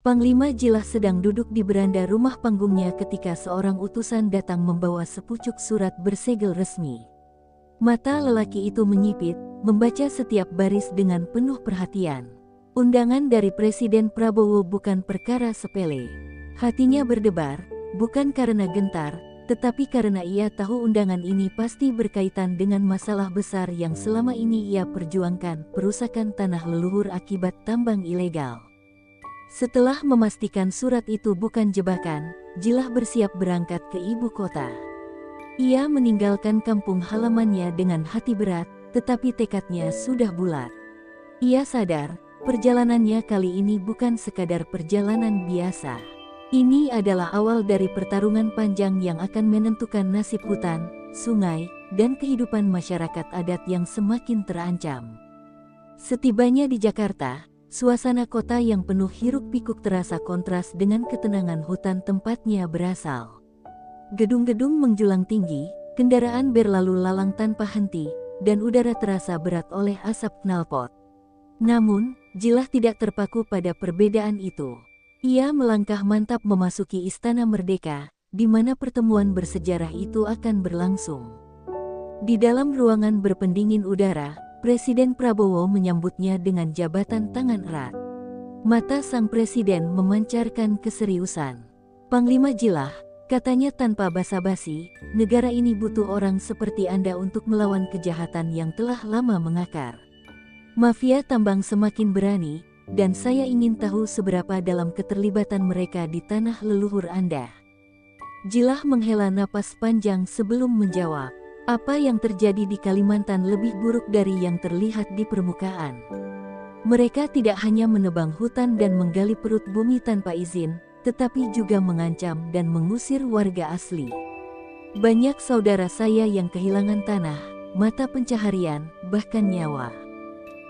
Panglima Jilah sedang duduk di beranda rumah panggungnya ketika seorang utusan datang membawa sepucuk surat bersegel resmi. Mata lelaki itu menyipit, membaca setiap baris dengan penuh perhatian. Undangan dari Presiden Prabowo bukan perkara sepele. Hatinya berdebar, bukan karena gentar, tetapi karena ia tahu undangan ini pasti berkaitan dengan masalah besar yang selama ini ia perjuangkan, perusakan tanah leluhur akibat tambang ilegal. Setelah memastikan surat itu bukan jebakan, Jilah bersiap berangkat ke ibu kota. Ia meninggalkan kampung halamannya dengan hati berat, tetapi tekadnya sudah bulat. Ia sadar, perjalanannya kali ini bukan sekadar perjalanan biasa. Ini adalah awal dari pertarungan panjang yang akan menentukan nasib hutan, sungai, dan kehidupan masyarakat adat yang semakin terancam. Setibanya di Jakarta, suasana kota yang penuh hiruk-pikuk terasa kontras dengan ketenangan hutan tempatnya berasal. Gedung-gedung menjulang tinggi, kendaraan berlalu lalang tanpa henti, dan udara terasa berat oleh asap knalpot. Namun, Jilah tidak terpaku pada perbedaan itu. Ia melangkah mantap memasuki Istana Merdeka, di mana pertemuan bersejarah itu akan berlangsung. Di dalam ruangan berpendingin udara, Presiden Prabowo menyambutnya dengan jabatan tangan erat. Mata sang presiden memancarkan keseriusan. "Panglima Jilah," katanya tanpa basa-basi, "negara ini butuh orang seperti Anda untuk melawan kejahatan yang telah lama mengakar. Mafia tambang semakin berani, dan saya ingin tahu seberapa dalam keterlibatan mereka di tanah leluhur Anda." Jilah menghela napas panjang sebelum menjawab. Apa yang terjadi di Kalimantan lebih buruk dari yang terlihat di permukaan. Mereka tidak hanya menebang hutan dan menggali perut bumi tanpa izin, tetapi juga mengancam dan mengusir warga asli. Banyak saudara saya yang kehilangan tanah, mata pencaharian, bahkan nyawa.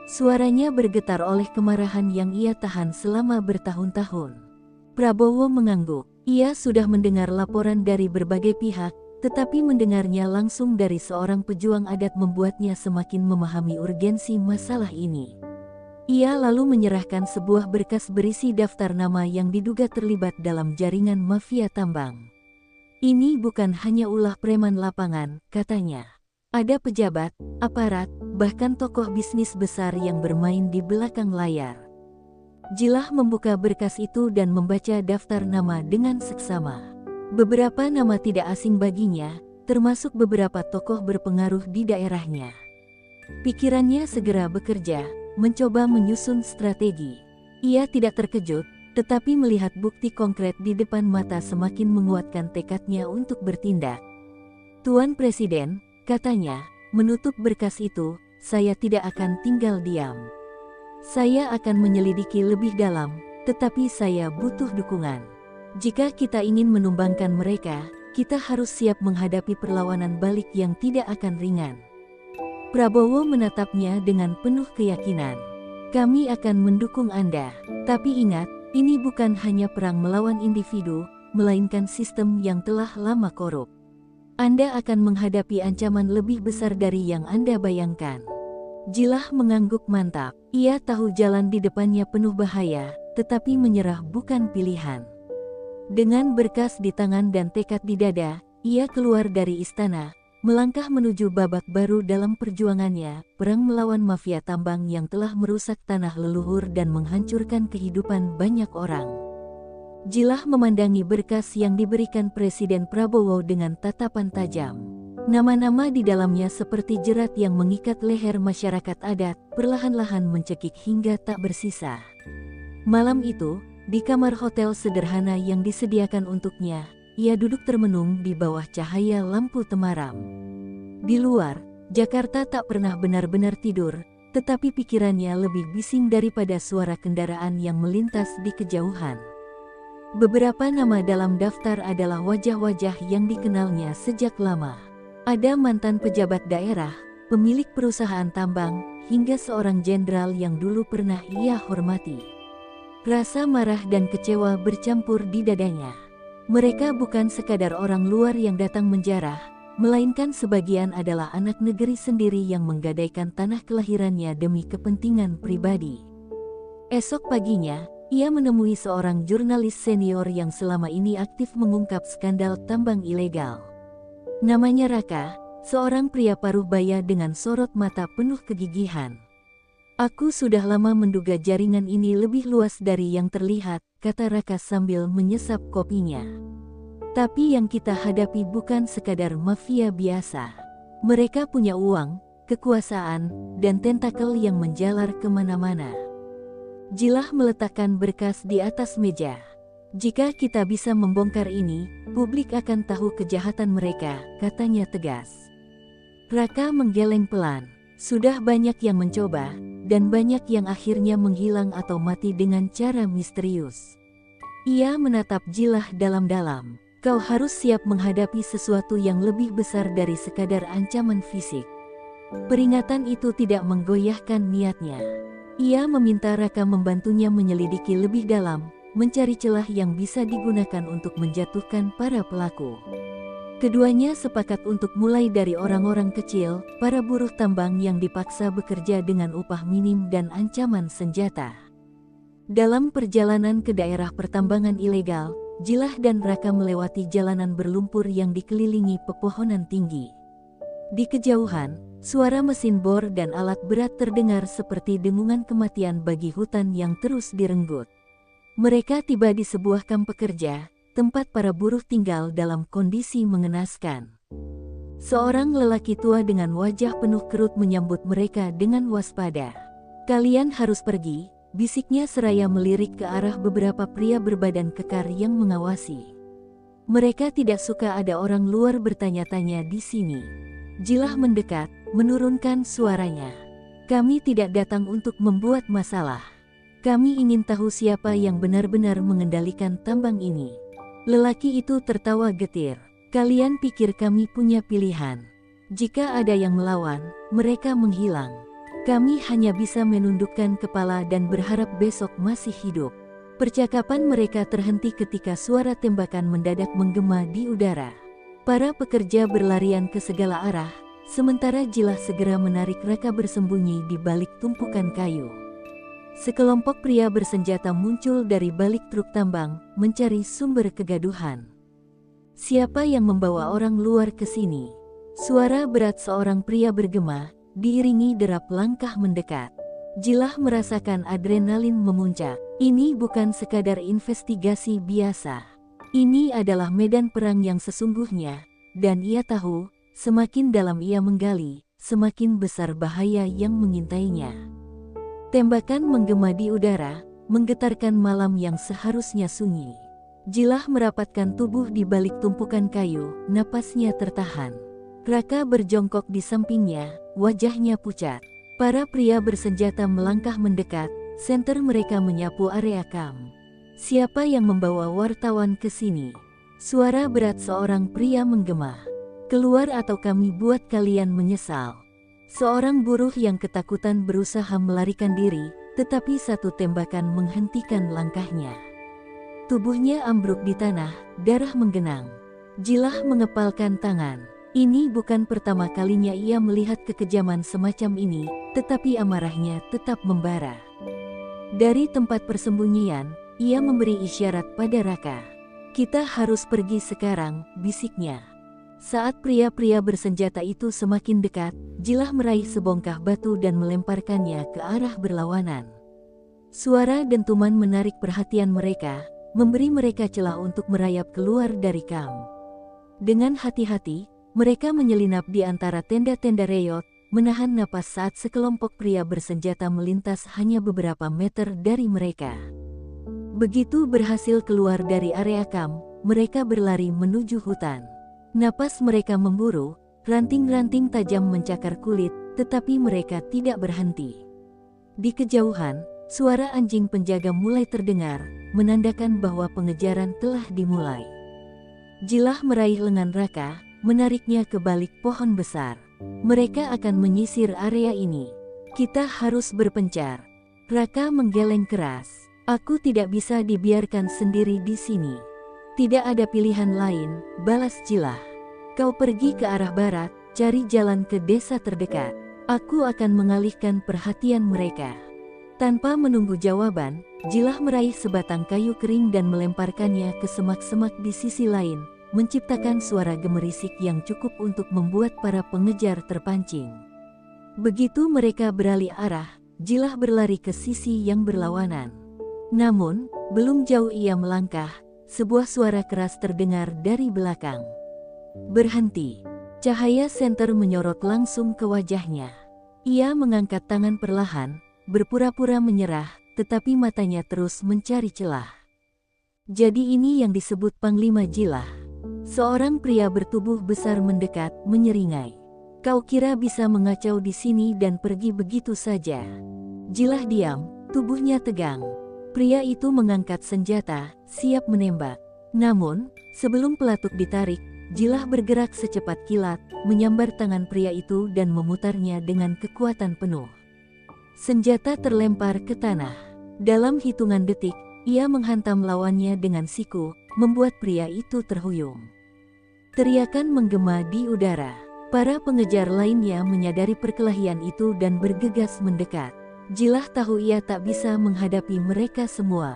Suaranya bergetar oleh kemarahan yang ia tahan selama bertahun-tahun. Prabowo mengangguk. Ia sudah mendengar laporan dari berbagai pihak, tetapi mendengarnya langsung dari seorang pejuang adat membuatnya semakin memahami urgensi masalah ini. Ia lalu menyerahkan sebuah berkas berisi daftar nama yang diduga terlibat dalam jaringan mafia tambang. "Ini bukan hanya ulah preman lapangan," katanya. "Ada pejabat, aparat, bahkan tokoh bisnis besar yang bermain di belakang layar." Jilah membuka berkas itu dan membaca daftar nama dengan seksama. Beberapa nama tidak asing baginya, termasuk beberapa tokoh berpengaruh di daerahnya. Pikirannya segera bekerja, mencoba menyusun strategi. Ia tidak terkejut, tetapi melihat bukti konkret di depan mata semakin menguatkan tekadnya untuk bertindak. "Tuan Presiden," katanya, menutup berkas itu, "saya tidak akan tinggal diam. Saya akan menyelidiki lebih dalam, tetapi saya butuh dukungan. Jika kita ingin menumbangkan mereka, kita harus siap menghadapi perlawanan balik yang tidak akan ringan." Prabowo menatapnya dengan penuh keyakinan. "Kami akan mendukung Anda, tapi ingat, ini bukan hanya perang melawan individu, melainkan sistem yang telah lama korup. Anda akan menghadapi ancaman lebih besar dari yang Anda bayangkan." Jilah mengangguk mantap. Ia tahu jalan di depannya penuh bahaya, tetapi menyerah bukan pilihan. Dengan berkas di tangan dan tekad di dada, ia keluar dari istana, melangkah menuju babak baru dalam perjuangannya, perang melawan mafia tambang yang telah merusak tanah leluhur dan menghancurkan kehidupan banyak orang. Jilah memandangi berkas yang diberikan Presiden Prabowo dengan tatapan tajam. Nama-nama di dalamnya seperti jerat yang mengikat leher masyarakat adat, perlahan-lahan mencekik hingga tak bersisa. Malam itu, di kamar hotel sederhana yang disediakan untuknya, ia duduk termenung di bawah cahaya lampu temaram. Di luar, Jakarta tak pernah benar-benar tidur, tetapi pikirannya lebih bising daripada suara kendaraan yang melintas di kejauhan. Beberapa nama dalam daftar adalah wajah-wajah yang dikenalnya sejak lama. Ada mantan pejabat daerah, pemilik perusahaan tambang, hingga seorang jenderal yang dulu pernah ia hormati. Rasa marah dan kecewa bercampur di dadanya. Mereka bukan sekadar orang luar yang datang menjarah, melainkan sebagian adalah anak negeri sendiri yang menggadaikan tanah kelahirannya demi kepentingan pribadi. Esok paginya, Ia menemui seorang jurnalis senior yang selama ini aktif mengungkap skandal tambang ilegal. Namanya Raka, seorang pria paruh baya dengan sorot mata penuh kegigihan. "Aku sudah lama menduga jaringan ini lebih luas dari yang terlihat," kata Raka sambil menyesap kopinya. "Tapi yang kita hadapi bukan sekadar mafia biasa. Mereka punya uang, kekuasaan, dan tentakel yang menjalar kemana-mana." Jilah meletakkan berkas di atas meja. "Jika kita bisa membongkar ini, publik akan tahu kejahatan mereka," katanya tegas. Raka menggeleng pelan. Sudah banyak yang mencoba, dan banyak yang akhirnya menghilang atau mati dengan cara misterius. Ia menatap Jilah dalam-dalam. "Kau harus siap menghadapi sesuatu yang lebih besar dari sekadar ancaman fisik." Peringatan itu tidak menggoyahkan niatnya. Ia meminta Raka membantunya menyelidiki lebih dalam, mencari celah yang bisa digunakan untuk menjatuhkan para pelaku. Keduanya sepakat untuk mulai dari orang-orang kecil, para buruh tambang yang dipaksa bekerja dengan upah minim dan ancaman senjata. Dalam perjalanan ke daerah pertambangan ilegal, Jilah dan Raka melewati jalanan berlumpur yang dikelilingi pepohonan tinggi. Di kejauhan, suara mesin bor dan alat berat terdengar seperti dengungan kematian bagi hutan yang terus direnggut. Mereka tiba di sebuah kamp pekerja, tempat para buruh tinggal dalam kondisi mengenaskan. Seorang lelaki tua dengan wajah penuh kerut menyambut mereka dengan waspada. "Kalian harus pergi," bisiknya seraya melirik ke arah beberapa pria berbadan kekar yang mengawasi. "Mereka tidak suka ada orang luar bertanya-tanya di sini." Jilah mendekat, menurunkan suaranya. "Kami tidak datang untuk membuat masalah. Kami ingin tahu siapa yang benar-benar mengendalikan tambang ini." Lelaki itu tertawa getir. "Kalian pikir kami punya pilihan? Jika ada yang melawan, mereka menghilang. Kami hanya bisa menundukkan kepala dan berharap besok masih hidup." Percakapan mereka terhenti ketika suara tembakan mendadak menggema di udara. Para pekerja berlarian ke segala arah, sementara Jilah segera menarik Raka bersembunyi di balik tumpukan kayu. Sekelompok pria bersenjata muncul dari balik truk tambang, mencari sumber kegaduhan. "Siapa yang membawa orang luar ke sini?" Suara berat seorang pria bergema, diiringi derap langkah mendekat. Jilah merasakan adrenalin memuncak. Ini bukan sekadar investigasi biasa. Ini adalah medan perang yang sesungguhnya, dan ia tahu, semakin dalam ia menggali, semakin besar bahaya yang mengintainya. Tembakan menggema di udara, menggetarkan malam yang seharusnya sunyi. Jilah merapatkan tubuh di balik tumpukan kayu, napasnya tertahan. Raka berjongkok di sampingnya, wajahnya pucat. Para pria bersenjata melangkah mendekat, senter mereka menyapu area kamp. "Siapa yang membawa wartawan ke sini?" Suara berat seorang pria menggema. "Keluar atau kami buat kalian menyesal." Seorang buruh yang ketakutan berusaha melarikan diri, tetapi satu tembakan menghentikan langkahnya. Tubuhnya ambruk di tanah, darah menggenang. Jilah mengepalkan tangan. Ini bukan pertama kalinya ia melihat kekejaman semacam ini, tetapi amarahnya tetap membara. Dari tempat persembunyian, ia memberi isyarat pada Raka. "Kita harus pergi sekarang," bisiknya. Saat pria-pria bersenjata itu semakin dekat, Jilah meraih sebongkah batu dan melemparkannya ke arah berlawanan. Suara dentuman menarik perhatian mereka, memberi mereka celah untuk merayap keluar dari kamp. Dengan hati-hati, mereka menyelinap di antara tenda-tenda reyot, menahan napas saat sekelompok pria bersenjata melintas hanya beberapa meter dari mereka. Begitu berhasil keluar dari area kamp, mereka berlari menuju hutan. Napas mereka memburu, ranting-ranting tajam mencakar kulit, tetapi mereka tidak berhenti. Di kejauhan, suara anjing penjaga mulai terdengar, menandakan bahwa pengejaran telah dimulai. Jilah meraih lengan Raka, menariknya ke balik pohon besar. "Mereka akan menyisir area ini. Kita harus berpencar." Raka menggeleng keras. "Aku tidak bisa dibiarkan sendiri di sini." "Tidak ada pilihan lain," balas Jilah. "Kau pergi ke arah barat, cari jalan ke desa terdekat. Aku akan mengalihkan perhatian mereka." Tanpa menunggu jawaban, Jilah meraih sebatang kayu kering dan melemparkannya ke semak-semak di sisi lain, menciptakan suara gemerisik yang cukup untuk membuat para pengejar terpancing. Begitu mereka beralih arah, Jilah berlari ke sisi yang berlawanan. Namun, belum jauh ia melangkah, sebuah suara keras terdengar dari belakang. "Berhenti!" Cahaya senter menyorot langsung ke wajahnya. Ia mengangkat tangan perlahan, berpura-pura menyerah, tetapi matanya terus mencari celah. Jadi ini yang disebut Panglima Jilah. Seorang pria bertubuh besar mendekat, menyeringai. "Kau kira bisa mengacau di sini dan pergi begitu saja?" Jilah diam, tubuhnya tegang. Pria itu mengangkat senjata, siap menembak. Namun, sebelum pelatuk ditarik, Jilah bergerak secepat kilat, menyambar tangan pria itu dan memutarnya dengan kekuatan penuh. Senjata terlempar ke tanah. Dalam hitungan detik, ia menghantam lawannya dengan siku, membuat pria itu terhuyung. Teriakan menggema di udara. Para pengejar lainnya menyadari perkelahian itu dan bergegas mendekat. Jilah tahu ia tak bisa menghadapi mereka semua.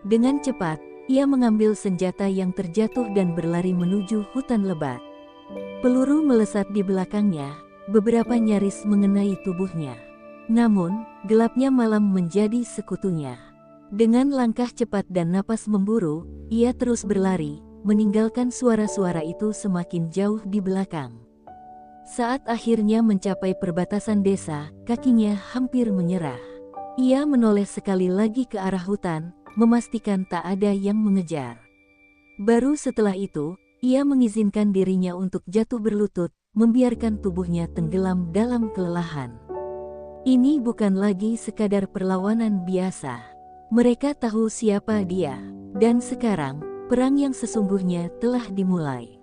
Dengan cepat, ia mengambil senjata yang terjatuh dan berlari menuju hutan lebat. Peluru melesat di belakangnya, beberapa nyaris mengenai tubuhnya. Namun, gelapnya malam menjadi sekutunya. Dengan langkah cepat dan napas memburu, ia terus berlari, meninggalkan suara-suara itu semakin jauh di belakang. Saat akhirnya mencapai perbatasan desa, kakinya hampir menyerah. Ia menoleh sekali lagi ke arah hutan, memastikan tak ada yang mengejar. Baru setelah itu, ia mengizinkan dirinya untuk jatuh berlutut, membiarkan tubuhnya tenggelam dalam kelelahan. Ini bukan lagi sekadar perlawanan biasa. Mereka tahu siapa dia, dan sekarang, perang yang sesungguhnya telah dimulai.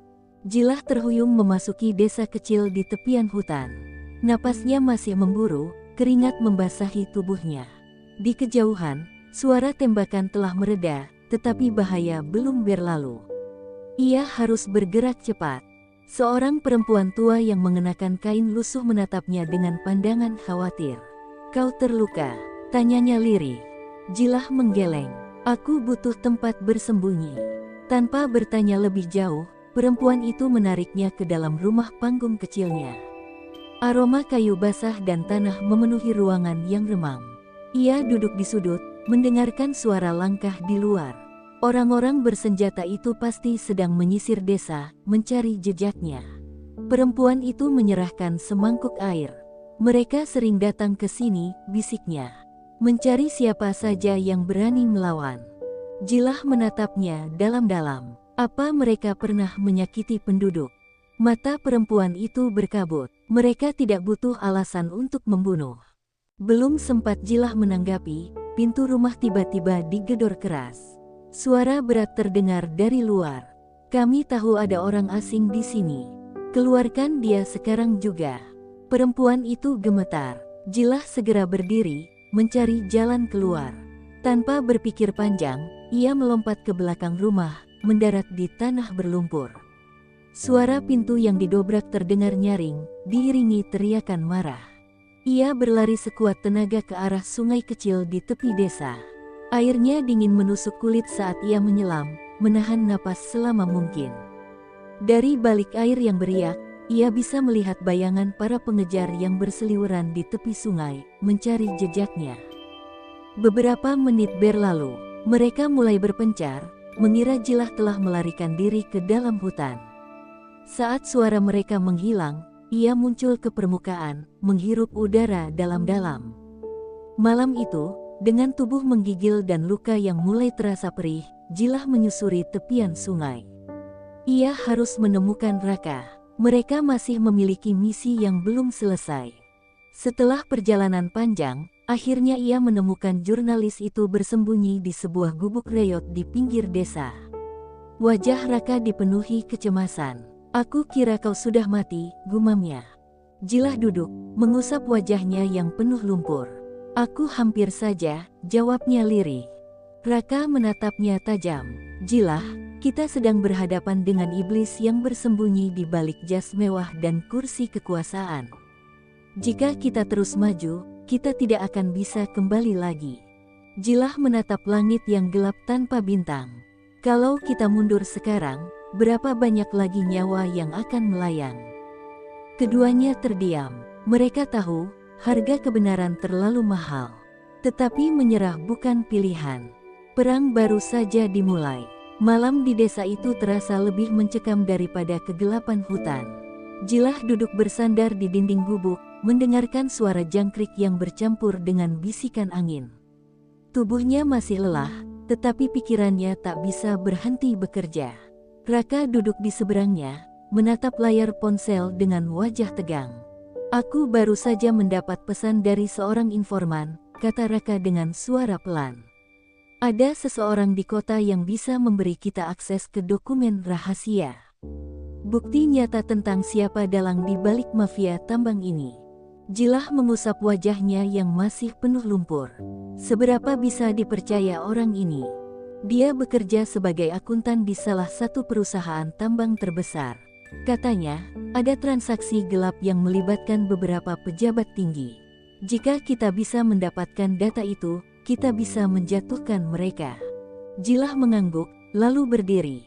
Jilah terhuyung memasuki desa kecil di tepian hutan. Napasnya masih memburu, keringat membasahi tubuhnya. Di kejauhan, suara tembakan telah mereda, tetapi bahaya belum berlalu. Ia harus bergerak cepat. Seorang perempuan tua yang mengenakan kain lusuh menatapnya dengan pandangan khawatir. "Kau terluka?" tanyanya lirih. Jilah menggeleng. "Aku butuh tempat bersembunyi." Tanpa bertanya lebih jauh, perempuan itu menariknya ke dalam rumah panggung kecilnya. Aroma kayu basah dan tanah memenuhi ruangan yang remang. Ia duduk di sudut, mendengarkan suara langkah di luar. Orang-orang bersenjata itu pasti sedang menyisir desa, mencari jejaknya. Perempuan itu menyerahkan semangkuk air. "Mereka sering datang ke sini," bisiknya. "Mencari siapa saja yang berani melawan." Jilah menatapnya dalam-dalam. "Apa mereka pernah menyakiti penduduk?" Mata perempuan itu berkabut. "Mereka tidak butuh alasan untuk membunuh." Belum sempat Jilah menanggapi, pintu rumah tiba-tiba digedor keras. Suara berat terdengar dari luar. "Kami tahu ada orang asing di sini. Keluarkan dia sekarang juga." Perempuan itu gemetar. Jilah segera berdiri, mencari jalan keluar. Tanpa berpikir panjang, ia melompat ke belakang rumah, mendarat di tanah berlumpur. Suara pintu yang didobrak terdengar nyaring, diiringi teriakan marah. Ia berlari sekuat tenaga ke arah sungai kecil di tepi desa. Airnya dingin menusuk kulit saat ia menyelam, menahan napas selama mungkin. Dari balik air yang beriak, ia bisa melihat bayangan para pengejar yang berseliweran di tepi sungai, mencari jejaknya. Beberapa menit berlalu, mereka mulai berpencar, mengira Jilah telah melarikan diri ke dalam hutan. Saat suara mereka menghilang, ia muncul ke permukaan, menghirup udara dalam-dalam. Malam itu, dengan tubuh menggigil dan luka yang mulai terasa perih, Jilah menyusuri tepian sungai. Ia harus menemukan Raka. Mereka masih memiliki misi yang belum selesai. Setelah perjalanan panjang, akhirnya ia menemukan jurnalis itu bersembunyi di sebuah gubuk reyot di pinggir desa. Wajah Raka dipenuhi kecemasan. "Aku kira kau sudah mati," gumamnya. Jilah duduk, mengusap wajahnya yang penuh lumpur. "Aku hampir saja," jawabnya lirih. Raka menatapnya tajam. "Jilah, kita sedang berhadapan dengan iblis yang bersembunyi di balik jas mewah dan kursi kekuasaan. Jika kita terus maju, kita tidak akan bisa kembali lagi. Jilah menatap langit yang gelap tanpa bintang. Kalau kita mundur sekarang, berapa banyak lagi nyawa yang akan melayang? Keduanya terdiam. Mereka tahu, harga kebenaran terlalu mahal. Tetapi menyerah bukan pilihan. Perang baru saja dimulai. Malam di desa itu terasa lebih mencekam daripada kegelapan hutan. Jilah duduk bersandar di dinding gubuk, mendengarkan suara jangkrik yang bercampur dengan bisikan angin. Tubuhnya masih lelah, tetapi pikirannya tak bisa berhenti bekerja. Raka duduk di seberangnya, menatap layar ponsel dengan wajah tegang. "Aku baru saja mendapat pesan dari seorang informan," kata Raka dengan suara pelan. "Ada seseorang di kota yang bisa memberi kita akses ke dokumen rahasia. Bukti nyata tentang siapa dalang di balik mafia tambang ini." Jilah mengusap wajahnya yang masih penuh lumpur. Seberapa bisa dipercaya orang ini? Dia bekerja sebagai akuntan di salah satu perusahaan tambang terbesar. Katanya, ada transaksi gelap yang melibatkan beberapa pejabat tinggi. Jika kita bisa mendapatkan data itu, kita bisa menjatuhkan mereka. Jilah mengangguk, lalu berdiri.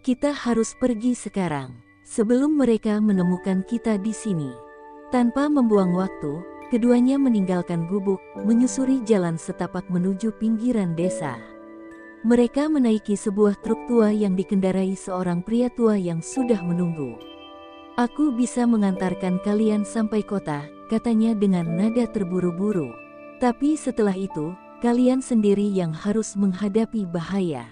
"Kita harus pergi sekarang, sebelum mereka menemukan kita di sini." Tanpa membuang waktu, keduanya meninggalkan gubuk, menyusuri jalan setapak menuju pinggiran desa. Mereka menaiki sebuah truk tua yang dikendarai seorang pria tua yang sudah menunggu. "Aku bisa mengantarkan kalian sampai kota," katanya dengan nada terburu-buru. "Tapi setelah itu, kalian sendiri yang harus menghadapi bahaya."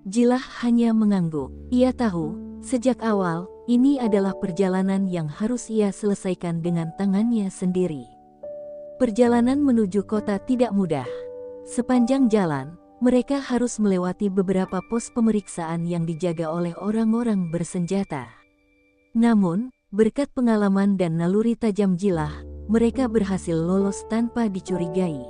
Jilah hanya mengangguk. Ia tahu, sejak awal, ini adalah perjalanan yang harus ia selesaikan dengan tangannya sendiri. Perjalanan menuju kota tidak mudah. Sepanjang jalan, mereka harus melewati beberapa pos pemeriksaan yang dijaga oleh orang-orang bersenjata. Namun, berkat pengalaman dan naluri tajam Jilah, mereka berhasil lolos tanpa dicurigai.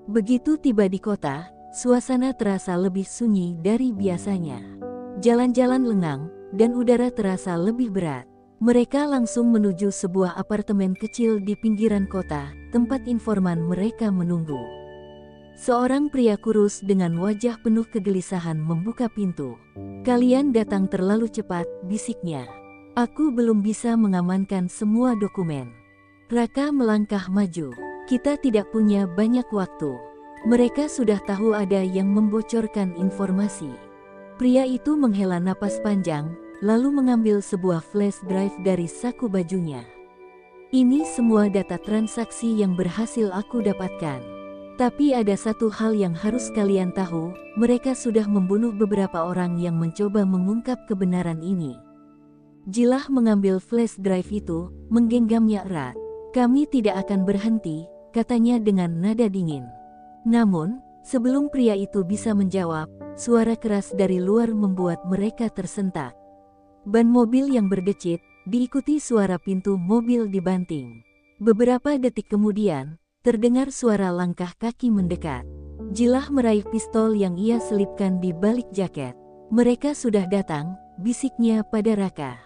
Begitu tiba di kota, suasana terasa lebih sunyi dari biasanya. Jalan-jalan lengang, dan udara terasa lebih berat. Mereka langsung menuju sebuah apartemen kecil di pinggiran kota, tempat informan mereka menunggu. Seorang pria kurus dengan wajah penuh kegelisahan membuka pintu. "Kalian datang terlalu cepat," bisiknya. "Aku belum bisa mengamankan semua dokumen." Raka melangkah maju. "Kita tidak punya banyak waktu. Mereka sudah tahu ada yang membocorkan informasi." Pria itu menghela napas panjang, lalu mengambil sebuah flash drive dari saku bajunya. "Ini semua data transaksi yang berhasil aku dapatkan. Tapi ada satu hal yang harus kalian tahu, mereka sudah membunuh beberapa orang yang mencoba mengungkap kebenaran ini." Jilah mengambil flash drive itu, menggenggamnya erat. "Kami tidak akan berhenti," katanya dengan nada dingin. Namun, sebelum pria itu bisa menjawab, suara keras dari luar membuat mereka tersentak. Ban mobil yang berdecit, diikuti suara pintu mobil dibanting. Beberapa detik kemudian, terdengar suara langkah kaki mendekat. Jilah meraih pistol yang ia selipkan di balik jaket. "Mereka sudah datang," bisiknya pada Raka.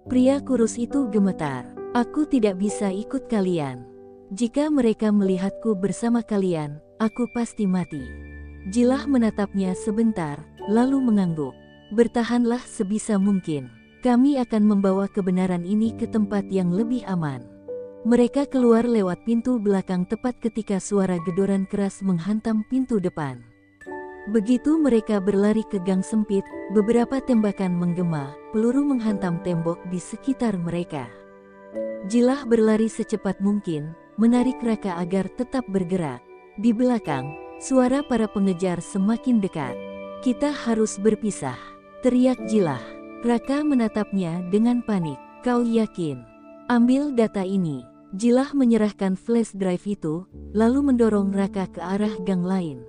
Pria kurus itu gemetar. "Aku tidak bisa ikut kalian. Jika mereka melihatku bersama kalian, aku pasti mati." Jilah menatapnya sebentar, lalu mengangguk. "Bertahanlah sebisa mungkin. Kami akan membawa kebenaran ini ke tempat yang lebih aman." Mereka keluar lewat pintu belakang tepat ketika suara gedoran keras menghantam pintu depan. Begitu mereka berlari ke gang sempit, beberapa tembakan menggema, peluru menghantam tembok di sekitar mereka. Jilah berlari secepat mungkin, menarik Raka agar tetap bergerak. Di belakang, suara para pengejar semakin dekat. "Kita harus berpisah," teriak Jilah. Raka menatapnya dengan panik. "Kau yakin? Ambil data ini." Jilah menyerahkan flash drive itu, lalu mendorong Raka ke arah gang lain.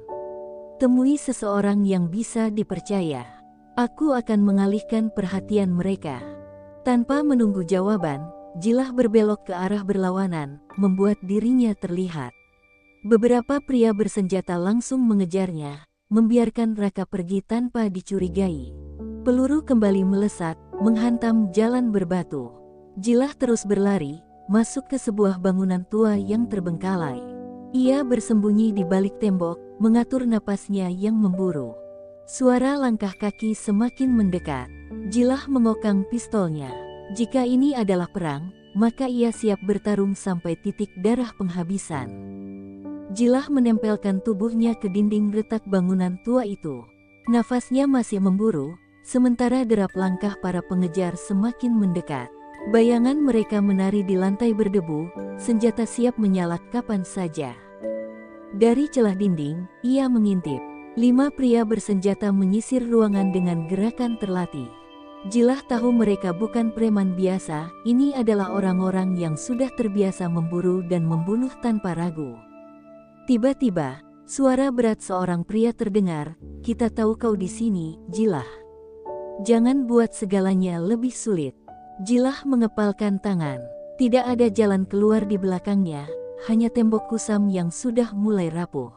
"Temui seseorang yang bisa dipercaya. Aku akan mengalihkan perhatian mereka." Tanpa menunggu jawaban, Jilah berbelok ke arah berlawanan, membuat dirinya terlihat. Beberapa pria bersenjata langsung mengejarnya, membiarkan Raka pergi tanpa dicurigai. Peluru kembali melesat, menghantam jalan berbatu. Jilah terus berlari, masuk ke sebuah bangunan tua yang terbengkalai. Ia bersembunyi di balik tembok, mengatur napasnya yang memburu. Suara langkah kaki semakin mendekat. Jilah mengokang pistolnya. Jika ini adalah perang, maka ia siap bertarung sampai titik darah penghabisan. Jilah menempelkan tubuhnya ke dinding retak bangunan tua itu. Nafasnya masih memburu, sementara derap langkah para pengejar semakin mendekat. Bayangan mereka menari di lantai berdebu, senjata siap menyala kapan saja. Dari celah dinding, ia mengintip. 5 pria bersenjata menyisir ruangan dengan gerakan terlatih. Jilah tahu mereka bukan preman biasa, ini adalah orang-orang yang sudah terbiasa memburu dan membunuh tanpa ragu. Tiba-tiba, suara berat seorang pria terdengar, "Kita tahu kau di sini, Jilah. Jangan buat segalanya lebih sulit." Jilah mengepalkan tangan. Tidak ada jalan keluar di belakangnya, hanya tembok kusam yang sudah mulai rapuh.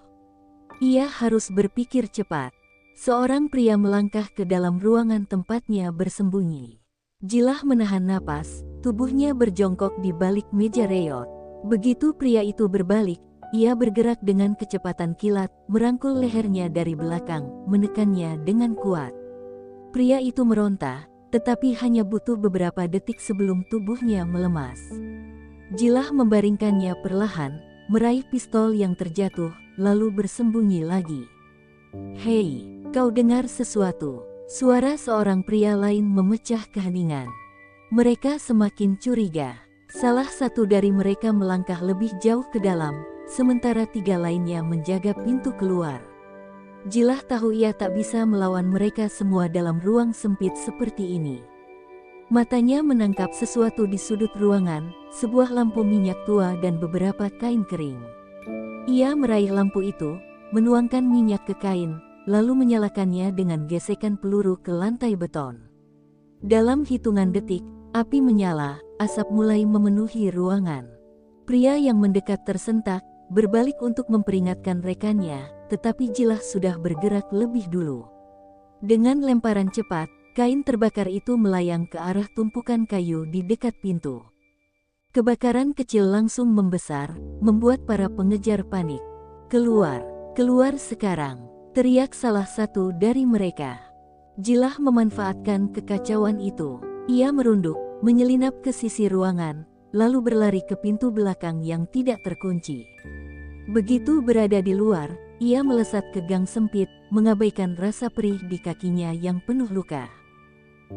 Ia harus berpikir cepat. Seorang pria melangkah ke dalam ruangan tempatnya bersembunyi. Jilah menahan napas, tubuhnya berjongkok di balik meja reot. Begitu pria itu berbalik, ia bergerak dengan kecepatan kilat, merangkul lehernya dari belakang, menekannya dengan kuat. Pria itu meronta, tetapi hanya butuh beberapa detik sebelum tubuhnya melemas. Jilah membaringkannya perlahan, meraih pistol yang terjatuh, lalu bersembunyi lagi. "Hei, kau dengar sesuatu?" Suara seorang pria lain memecah keheningan. Mereka semakin curiga. Salah satu dari mereka melangkah lebih jauh ke dalam, sementara 3 lainnya menjaga pintu keluar. Jilah tahu ia tak bisa melawan mereka semua dalam ruang sempit seperti ini. Matanya menangkap sesuatu di sudut ruangan, sebuah lampu minyak tua dan beberapa kain kering. Ia meraih lampu itu, menuangkan minyak ke kain, lalu menyalakannya dengan gesekan peluru ke lantai beton. Dalam hitungan detik, api menyala, asap mulai memenuhi ruangan. Pria yang mendekat tersentak, berbalik untuk memperingatkan rekannya, tetapi Jilah sudah bergerak lebih dulu. Dengan lemparan cepat, kain terbakar itu melayang ke arah tumpukan kayu di dekat pintu. Kebakaran kecil langsung membesar, membuat para pengejar panik. "Keluar, keluar sekarang!" teriak salah satu dari mereka. Jilah memanfaatkan kekacauan itu. Ia merunduk, menyelinap ke sisi ruangan, lalu berlari ke pintu belakang yang tidak terkunci. Begitu berada di luar, ia melesat ke gang sempit, mengabaikan rasa perih di kakinya yang penuh luka.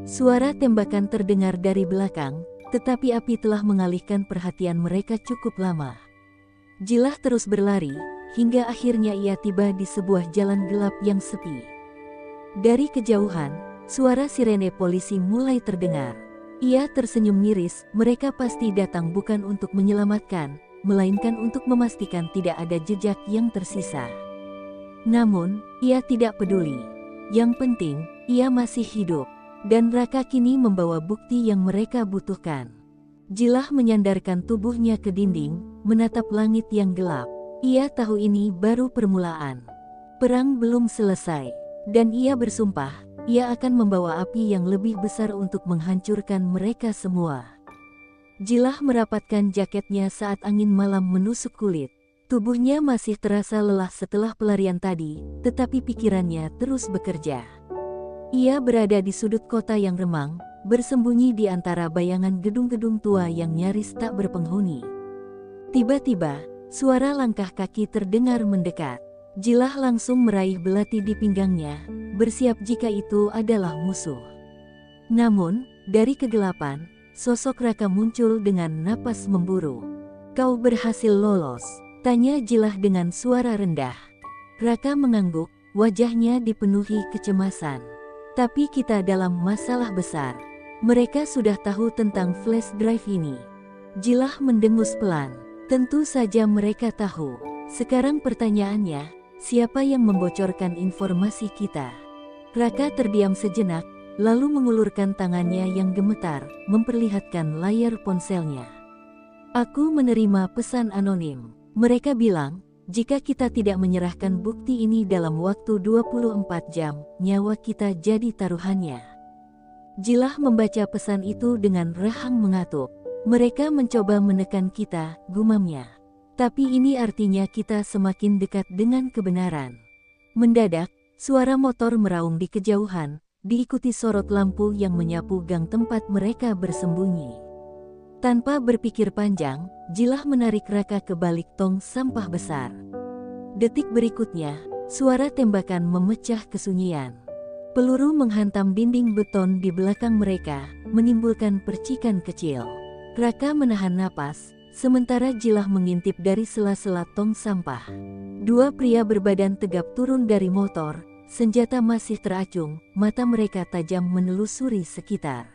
Suara tembakan terdengar dari belakang, tetapi api telah mengalihkan perhatian mereka cukup lama. Jilah terus berlari, hingga akhirnya ia tiba di sebuah jalan gelap yang sepi. Dari kejauhan, suara sirene polisi mulai terdengar. Ia tersenyum miris, mereka pasti datang bukan untuk menyelamatkan, melainkan untuk memastikan tidak ada jejak yang tersisa. Namun, ia tidak peduli. Yang penting, ia masih hidup, dan Raka kini membawa bukti yang mereka butuhkan. Jilah menyandarkan tubuhnya ke dinding, menatap langit yang gelap. Ia tahu ini baru permulaan. Perang belum selesai, dan ia bersumpah, ia akan membawa api yang lebih besar untuk menghancurkan mereka semua. Jilah merapatkan jaketnya saat angin malam menusuk kulit. Tubuhnya masih terasa lelah setelah pelarian tadi, tetapi pikirannya terus bekerja. Ia berada di sudut kota yang remang, bersembunyi di antara bayangan gedung-gedung tua yang nyaris tak berpenghuni. Tiba-tiba, suara langkah kaki terdengar mendekat. Jilah langsung meraih belati di pinggangnya, bersiap jika itu adalah musuh. Namun, dari kegelapan, sosok Raka muncul dengan napas memburu. "Kau berhasil lolos?" tanya Jilah dengan suara rendah. Raka mengangguk, wajahnya dipenuhi kecemasan. "Tapi kita dalam masalah besar. Mereka sudah tahu tentang flash drive ini." Jilah mendengus pelan. "Tentu saja mereka tahu. Sekarang pertanyaannya, siapa yang membocorkan informasi kita?" Raka terdiam sejenak, lalu mengulurkan tangannya yang gemetar, memperlihatkan layar ponselnya. "Aku menerima pesan anonim. Mereka bilang, jika kita tidak menyerahkan bukti ini dalam waktu 24 jam, nyawa kita jadi taruhannya." Jilah membaca pesan itu dengan rahang mengatuk. "Mereka mencoba menekan kita," gumamnya. Tapi ini artinya kita semakin dekat dengan kebenaran. Mendadak, suara motor meraung di kejauhan, diikuti sorot lampu yang menyapu gang tempat mereka bersembunyi. Tanpa berpikir panjang, Jilah menarik Raka ke balik tong sampah besar. Detik berikutnya, suara tembakan memecah kesunyian. Peluru menghantam dinding beton di belakang mereka, menimbulkan percikan kecil. Raka menahan napas, sementara Jilah mengintip dari sela-sela tong sampah. Dua pria berbadan tegap turun dari motor, senjata masih teracung, mata mereka tajam menelusuri sekitar.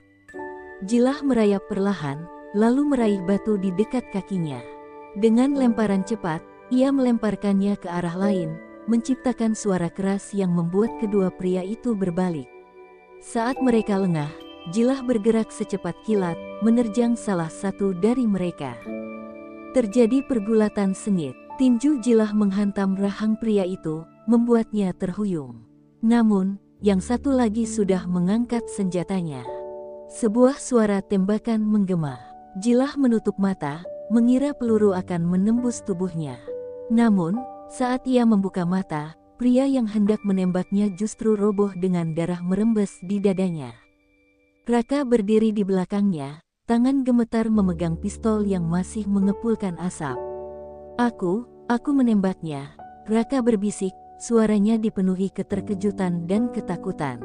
Jilah merayap perlahan, lalu meraih batu di dekat kakinya. Dengan lemparan cepat, ia melemparkannya ke arah lain, menciptakan suara keras yang membuat kedua pria itu berbalik. Saat mereka lengah, Jilah bergerak secepat kilat, menerjang salah satu dari mereka. Terjadi pergulatan sengit, tinju Jilah menghantam rahang pria itu, membuatnya terhuyung. Namun, yang satu lagi sudah mengangkat senjatanya. Sebuah suara tembakan menggema. Jilah menutup mata, mengira peluru akan menembus tubuhnya. Namun, saat ia membuka mata, pria yang hendak menembaknya justru roboh dengan darah merembes di dadanya. Raka berdiri di belakangnya, tangan gemetar memegang pistol yang masih mengepulkan asap. Aku menembaknya, Raka berbisik, suaranya dipenuhi keterkejutan dan ketakutan.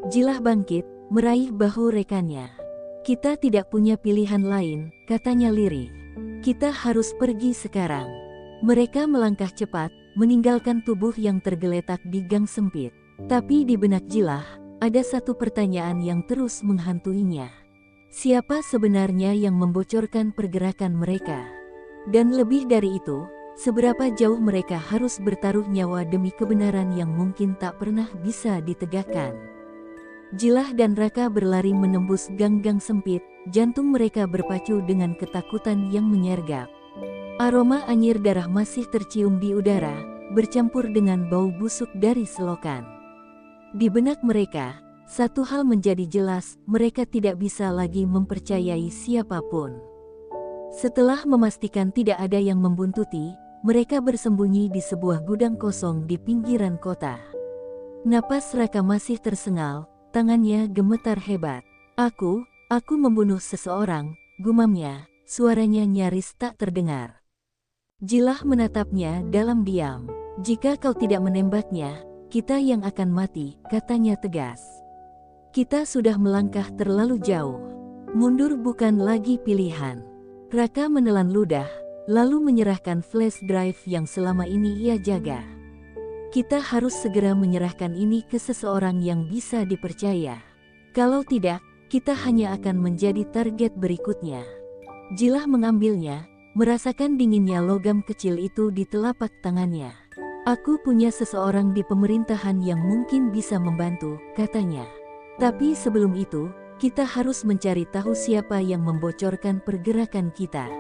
Jilah bangkit, meraih bahu rekannya. Kita tidak punya pilihan lain, katanya lirih. Kita harus pergi sekarang. Mereka melangkah cepat, meninggalkan tubuh yang tergeletak di gang sempit. Tapi di benak Jilah, ada satu pertanyaan yang terus menghantuinya. Siapa sebenarnya yang membocorkan pergerakan mereka? Dan lebih dari itu, seberapa jauh mereka harus bertaruh nyawa demi kebenaran yang mungkin tak pernah bisa ditegakkan? Jilah dan Raka berlari menembus gang-gang sempit, jantung mereka berpacu dengan ketakutan yang menyergap. Aroma anyir darah masih tercium di udara, bercampur dengan bau busuk dari selokan. Di benak mereka, satu hal menjadi jelas, mereka tidak bisa lagi mempercayai siapapun. Setelah memastikan tidak ada yang membuntuti, mereka bersembunyi di sebuah gudang kosong di pinggiran kota. Napas Raka masih tersengal, tangannya gemetar hebat. Aku membunuh seseorang, gumamnya, suaranya nyaris tak terdengar. Jilah menatapnya dalam diam. Jika kau tidak menembaknya, kita yang akan mati, katanya tegas. Kita sudah melangkah terlalu jauh. Mundur bukan lagi pilihan. Raka menelan ludah, lalu menyerahkan flash drive yang selama ini ia jaga. Kita harus segera menyerahkan ini ke seseorang yang bisa dipercaya. Kalau tidak, kita hanya akan menjadi target berikutnya. Jilah mengambilnya, merasakan dinginnya logam kecil itu di telapak tangannya. Aku punya seseorang di pemerintahan yang mungkin bisa membantu, katanya. Tapi sebelum itu, kita harus mencari tahu siapa yang membocorkan pergerakan kita.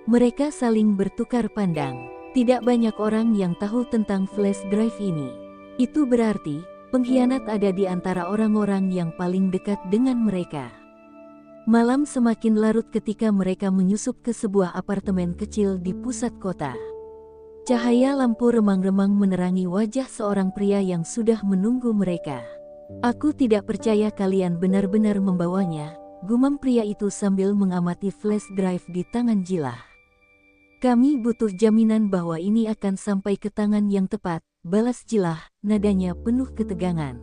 Mereka saling bertukar pandang. Tidak banyak orang yang tahu tentang flash drive ini. Itu berarti, pengkhianat ada di antara orang-orang yang paling dekat dengan mereka. Malam semakin larut ketika mereka menyusup ke sebuah apartemen kecil di pusat kota. Cahaya lampu remang-remang menerangi wajah seorang pria yang sudah menunggu mereka. Aku tidak percaya kalian benar-benar membawanya, gumam pria itu sambil mengamati flash drive di tangan Jilah. Kami butuh jaminan bahwa ini akan sampai ke tangan yang tepat, balas Jilah, nadanya penuh ketegangan.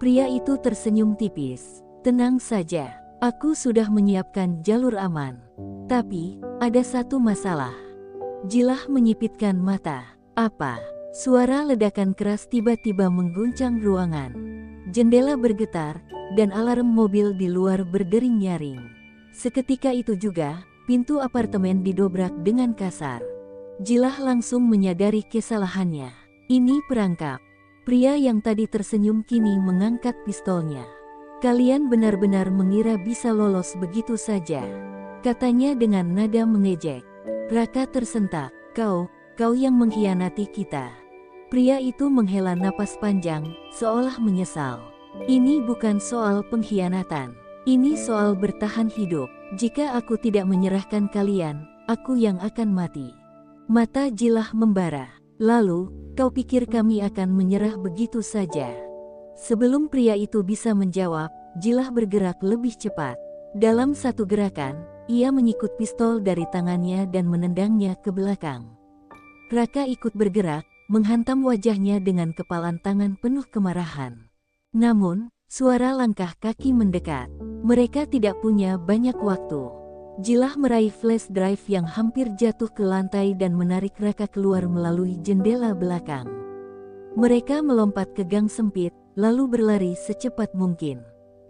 Pria itu tersenyum tipis. Tenang saja, aku sudah menyiapkan jalur aman. Tapi, ada satu masalah. Jilah menyipitkan mata. Apa? Suara ledakan keras tiba-tiba mengguncang ruangan. Jendela bergetar, dan alarm mobil di luar berdering nyaring. Seketika itu juga, pintu apartemen didobrak dengan kasar. Jilah langsung menyadari kesalahannya. Ini perangkap. Pria yang tadi tersenyum kini mengangkat pistolnya. Kalian benar-benar mengira bisa lolos begitu saja, katanya dengan nada mengejek. Raka tersentak. Kau yang mengkhianati kita. Pria itu menghela napas panjang, seolah menyesal. Ini bukan soal pengkhianatan. Ini soal bertahan hidup. Jika aku tidak menyerahkan kalian, aku yang akan mati." Mata Jilah membara. "Lalu, kau pikir kami akan menyerah begitu saja?" Sebelum pria itu bisa menjawab, Jilah bergerak lebih cepat. Dalam satu gerakan, ia menyikut pistol dari tangannya dan menendangnya ke belakang. Raka ikut bergerak, menghantam wajahnya dengan kepalan tangan penuh kemarahan. Namun, suara langkah kaki mendekat. Mereka tidak punya banyak waktu. Jilah meraih flash drive yang hampir jatuh ke lantai dan menarik Raka keluar melalui jendela belakang. Mereka melompat ke gang sempit, lalu berlari secepat mungkin.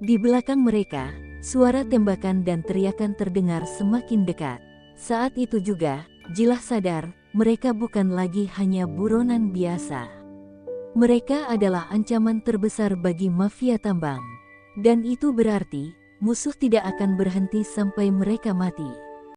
Di belakang mereka, suara tembakan dan teriakan terdengar semakin dekat. Saat itu juga, Jilah sadar, mereka bukan lagi hanya buronan biasa. Mereka adalah ancaman terbesar bagi mafia tambang. Dan itu berarti, musuh tidak akan berhenti sampai mereka mati.